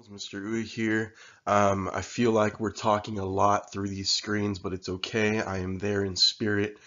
Mr. Uy here. I feel like we're talking a lot through these screens, but it's okay. I am there in spirit.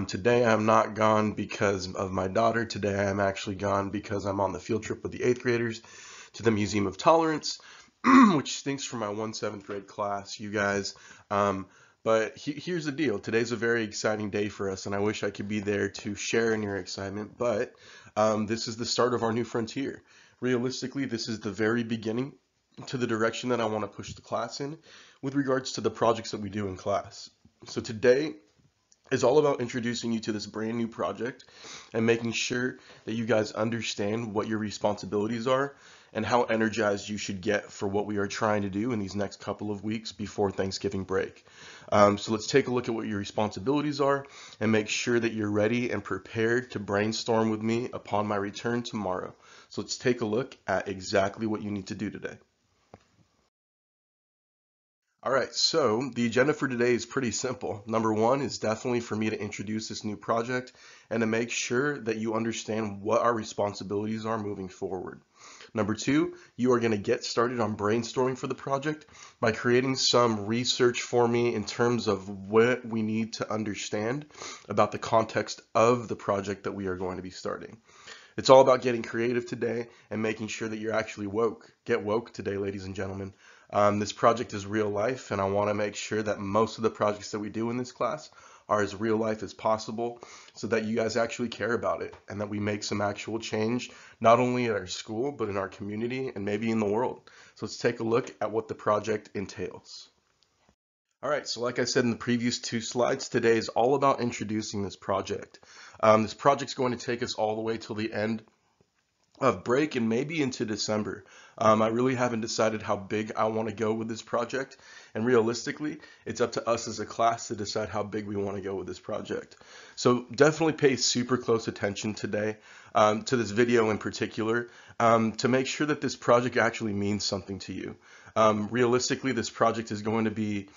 Today I'm not gone because of my daughter. Today I am actually gone because I'm on the field trip with the 8th graders to the Museum of Tolerance, which stinks for my 7th grade class, you guys. But here's the deal. Today's a very exciting day for us, and I wish I could be there to share in your excitement, but this is the start of our new frontier. Realistically, this is the very beginning to the direction that I want to push the class in with regards to the projects that we do in class. So today is all about introducing you to this brand new project and making sure that you guys understand what your responsibilities are and how energized you should get for what we are trying to do in these next couple of weeks before Thanksgiving break. So let's take a look at what your responsibilities are and make sure that you're ready and prepared to brainstorm with me upon my return tomorrow. So let's take a look at exactly what you need to do today. All right, so the agenda for today is pretty simple. Number one is definitely for me to introduce this new project and to make sure that you understand what our responsibilities are moving forward. Number two, you are going to get started on brainstorming for the project by creating some research for me in terms of what we need to understand about the context of the project that we are going to be starting. It's all about getting creative today and making sure that you're actually woke. Get woke today, ladies and gentlemen. This project is real life, and I want to make sure that most of the projects that we do in this class are as real life as possible so that you guys actually care about it and that we make some actual change, not only at our school, but in our community and maybe in the world. So let's take a look at what the project entails. All right, so like I said in the previous two slides, today is all about introducing this project. This project's going to take us all the way till the end of break and maybe into December. I really haven't decided how big I want to go with this project, and realistically, it's up to us as a class to decide how big we want to go with this project. So definitely pay super close attention today to this video in particular to make sure that this project actually means something to you. Realistically, this project is going to be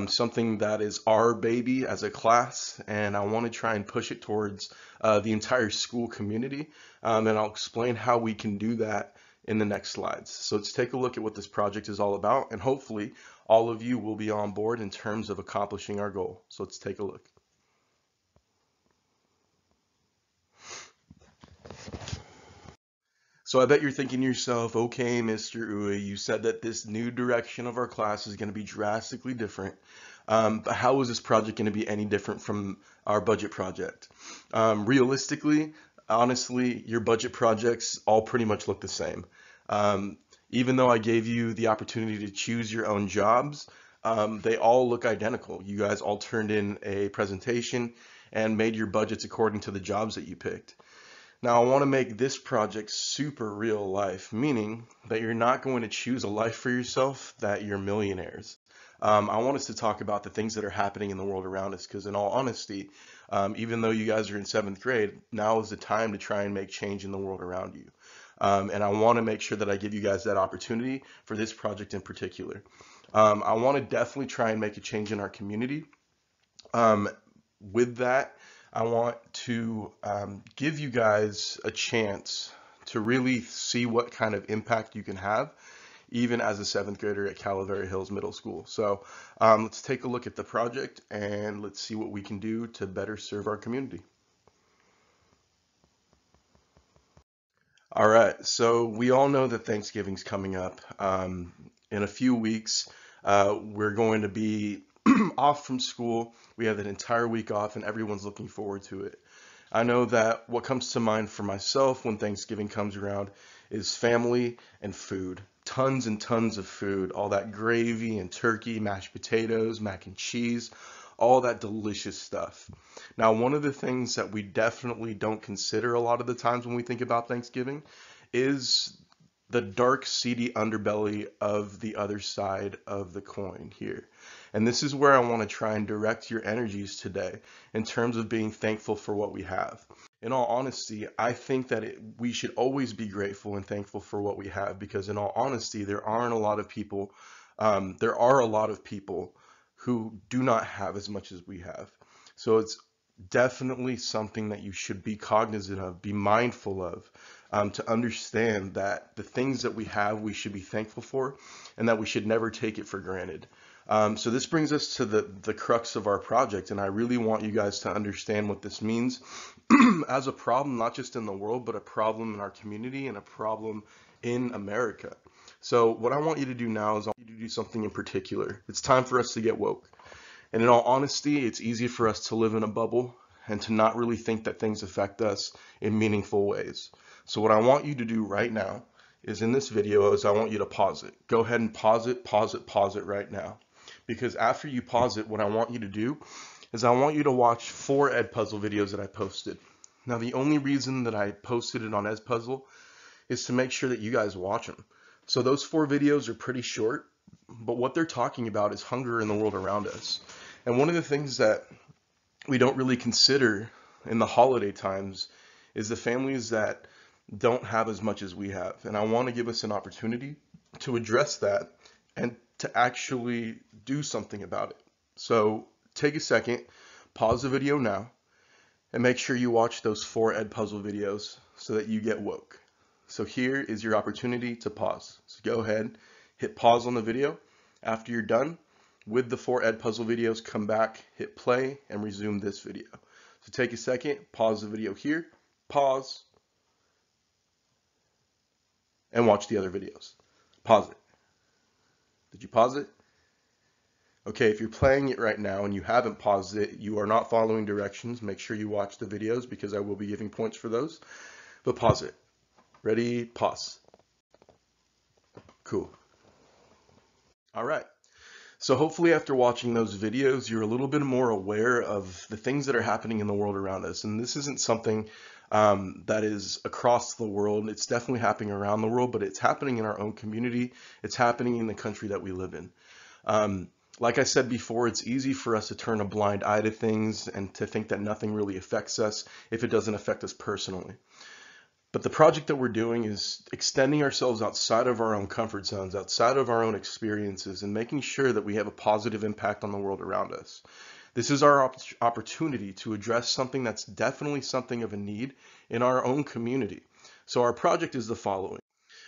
something that is our baby as a class, and I want to try and push it towards the entire school community, and I'll explain how we can do that in the next slides. So let's take a look at what this project is all about, and hopefully all of you will be on board in terms of accomplishing our goal. So let's take a look. So I bet you're thinking to yourself, okay, Mr. Uwe, you said that this new direction of our class is going to be drastically different. But how is this project going to be any different from our budget project? Realistically, honestly, your budget projects all pretty much look the same. Even though I gave you the opportunity to choose your own jobs, they all look identical. You guys all turned in a presentation and made your budgets according to the jobs that you picked. Now, I want to make this project super real life, meaning that you're not going to choose a life for yourself that you're millionaires. I want us to talk about the things that are happening in the world around us, because in all honesty, even though you guys are in 7th grade, now is the time to try and make change in the world around you. And I want to make sure that I give you guys that opportunity for this project in particular. I want to definitely try and make a change in our community. With that, I want to give you guys a chance to really see what kind of impact you can have, even as a 7th grader at Calavera Hills Middle School. So let's take a look at the project and let's see what we can do to better serve our community. All right, so we all know that Thanksgiving's coming up. In a few weeks, we're going to be off from school. We have an entire week off and everyone's looking forward to it. I know that what comes to mind for myself when Thanksgiving comes around is family and food. Tons and tons of food, all that gravy and turkey, mashed potatoes, mac and cheese, all that delicious stuff. Now, one of the things that we definitely don't consider a lot of the times when we think about Thanksgiving is the dark, seedy underbelly of the other side of the coin here. And this is where I want to try and direct your energies today in terms of being thankful for what we have. In all honesty, I think that we should always be grateful and thankful for what we have, because in all honesty, there are a lot of people who do not have as much as we have. So it's definitely something that you should be cognizant of, be mindful of, to understand that the things that we have, we should be thankful for, and that we should never take it for granted. So this brings us to the crux of our project, and I really want you guys to understand what this means as a problem, not just in the world, but a problem in our community and a problem in America. So what I want you to do now is I want you to do something in particular. It's time for us to get woke. And in all honesty, it's easy for us to live in a bubble and to not really think that things affect us in meaningful ways. So what I want you to do right now is in this video is I want you to pause it. Go ahead and pause it right now. Because after you pause it, what I want you to do is I want you to watch 4 Edpuzzle videos that I posted. Now, the only reason that I posted it on Edpuzzle is to make sure that you guys watch them. So those 4 videos are pretty short, but what they're talking about is hunger in the world around us. And one of the things that we don't really consider in the holiday times is the families that don't have as much as we have. And I want to give us an opportunity to address that and to actually do something about it. So take a second, pause the video now, and make sure you watch those 4 Edpuzzle videos so that you get woke. So here is your opportunity to pause. So go ahead, hit pause on the video. After you're done with the 4 Edpuzzle videos, come back, hit play, and resume this video. So take a second, pause the video here, pause, and watch the other videos. Pause it. Did you pause it? Okay, if you're playing it right now and you haven't paused it, you are not following directions. Make sure you watch the videos because I will be giving points for those. But pause it. Ready? Pause. Cool. All right. So hopefully after watching those videos, you're a little bit more aware of the things that are happening in the world around us. And this isn't something that is across the world. It's definitely happening around the world, but it's happening in our own community. It's happening in the country that we live in. Like I said before, it's easy for us to turn a blind eye to things and to think that nothing really affects us if it doesn't affect us personally. But the project that we're doing is extending ourselves outside of our own comfort zones, outside of our own experiences, and making sure that we have a positive impact on the world around us. This is our opportunity to address something that's definitely something of a need in our own community. So our project is the following.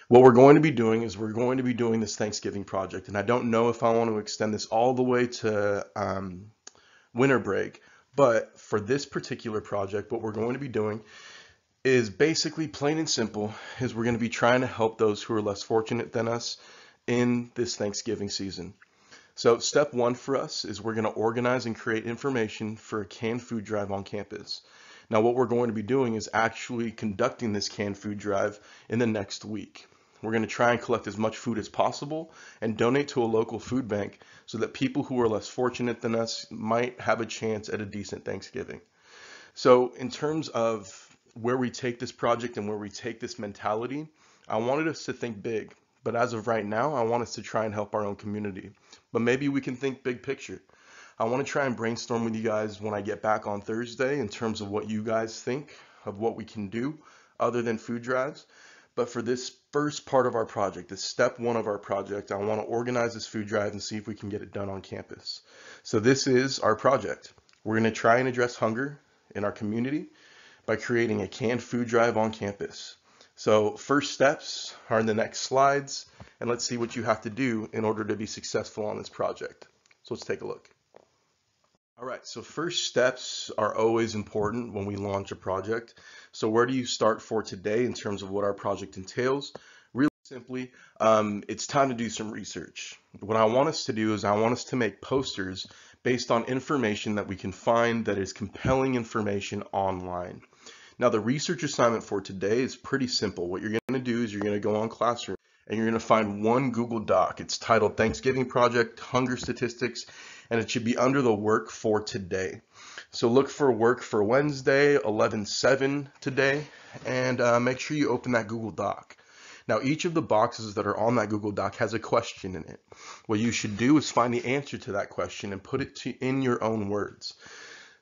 What we're going to be doing is we're going to be doing this Thanksgiving project, and I don't know if I want to extend this all the way to winter break, but for this particular project, what we're going to be doing is basically plain and simple is we're going to be trying to help those who are less fortunate than us in this Thanksgiving season. So step 1 for us is we're going to organize and create information for a canned food drive on campus. Now what we're going to be doing is actually conducting this canned food drive in the next week. We're going to try and collect as much food as possible and donate to a local food bank so that people who are less fortunate than us might have a chance at a decent Thanksgiving. So in terms of where we take this project and where we take this mentality, I wanted us to think big. But as of right now, I want us to try and help our own community. But maybe we can think big picture. I want to try and brainstorm with you guys when I get back on Thursday in terms of what you guys think of what we can do other than food drives. But for this first part of our project, this step 1 of our project, I want to organize this food drive and see if we can get it done on campus. So this is our project. We're going to try and address hunger in our community by creating a canned food drive on campus. So first steps are in the next slides, and let's see what you have to do in order to be successful on this project. So let's take a look. All right, so first steps are always important when we launch a project. So where do you start for today in terms of what our project entails? Really simply, it's time to do some research. What I want us to do is I want us to make posters based on information that we can find that is compelling information online. Now the research assignment for today is pretty simple. What you're going to do is you're going to go on Classroom and you're going to find one Google Doc. It's titled Thanksgiving Project Hunger Statistics, and it should be under the work for today. So look for work for Wednesday, 11/7 today, and make sure you open that Google Doc. Now each of the boxes that are on that Google Doc has a question in it. What you should do is find the answer to that question and put it in your own words.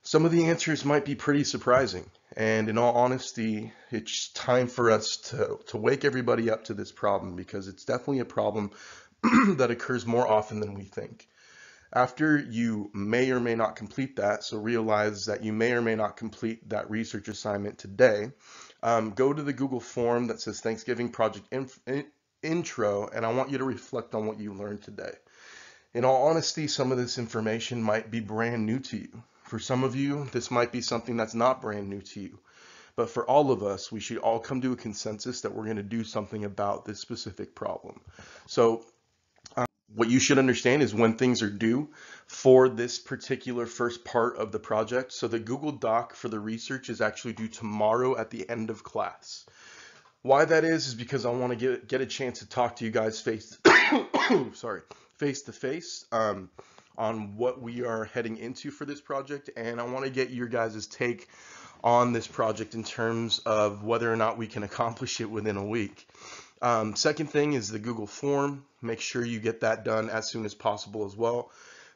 Some of the answers might be pretty surprising, and in all honesty, it's time for us to wake everybody up to this problem because it's definitely a problem that occurs more often than we think. After you may or may not complete that, so realize that you may or may not complete that research assignment today, go to the Google form that says Thanksgiving Project Intro, and I want you to reflect on what you learned today. In all honesty, some of this information might be brand new to you. For some of you, this might be something that's not brand new to you. But for all of us, we should all come to a consensus that we're going to do something about this specific problem. So what you should understand is when things are due for this particular first part of the project. So the Google Doc for the research is actually due tomorrow at the end of class. Why that is because I want to get a chance to talk to you guys face to face on what we are heading into for this project, and I want to get your guys' take on this project in terms of whether or not we can accomplish it within a week. Second thing is the Google form. Make sure you get that done as soon as possible as well.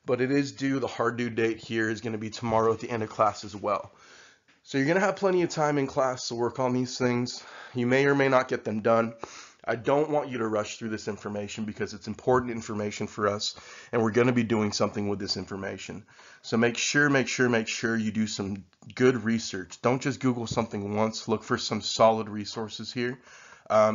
But it is due, the hard due date here is going to be tomorrow at the end of class as well. So you're going to have plenty of time in class to work on these things. You may or may not get them done. I don't want you to rush through this information because it's important information for us, and we're going to be doing something with this information. So make sure you do some good research. Don't just Google something once. Look for some solid resources here,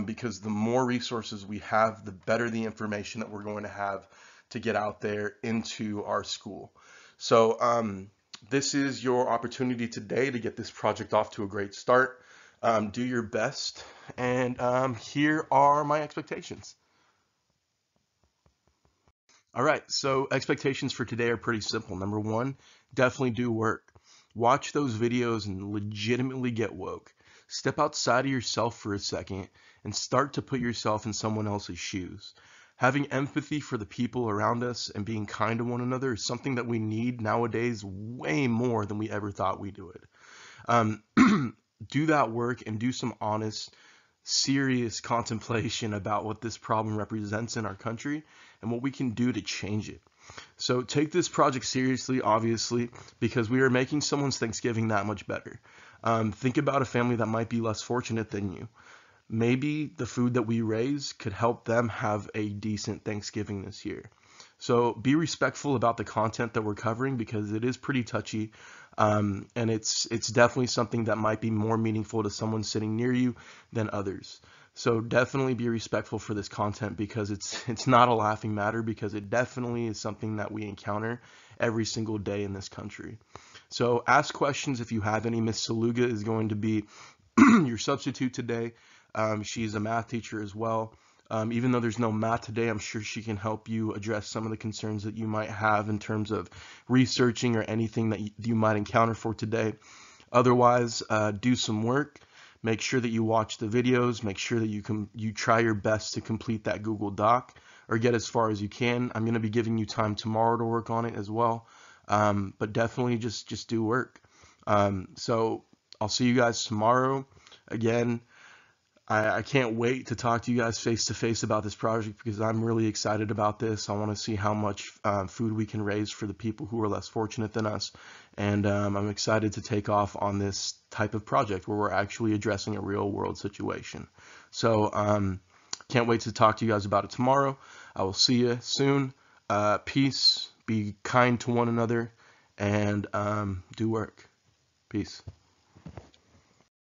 because the more resources we have, the better the information that we're going to have to get out there into our school. So this is your opportunity today to get this project off to a great start. Do your best, and here are my expectations. All right, so expectations for today are pretty simple. Number one, definitely do work. Watch those videos and legitimately get woke. Step outside of yourself for a second and start to put yourself in someone else's shoes. Having empathy for the people around us and being kind to one another is something that we need nowadays way more than we ever thought we would. Do that work and do some honest, serious contemplation about what this problem represents in our country and what we can do to change it. So take this project seriously, obviously, because we are making someone's Thanksgiving that much better. Think about a family that might be less fortunate than you. Maybe the food that we raise could help them have a decent Thanksgiving this year. So be respectful about the content that we're covering because it is pretty touchy, and it's definitely something that might be more meaningful to someone sitting near you than others. So definitely be respectful for this content because it's not a laughing matter, because it definitely is something that we encounter every single day in this country. So ask questions if you have any. Miss Saluga is going to be your substitute today. She's a math teacher as well. Even though there's no math today, I'm sure she can help you address some of the concerns that you might have in terms of researching or anything that you might encounter for today. Otherwise, do some work. Make sure that you watch the videos. Make sure that you try your best to complete that Google Doc or get as far as you can. I'm going to be giving you time tomorrow to work on it as well. But definitely just do work. So I'll see you guys tomorrow. Again, I can't wait to talk to you guys face to face about this project because I'm really excited about this. I want to see how much food we can raise for the people who are less fortunate than us. And I'm excited to take off on this type of project where we're actually addressing a real world situation. So can't wait to talk to you guys about it tomorrow. I will see you soon. Peace. Be kind to one another and do work. Peace.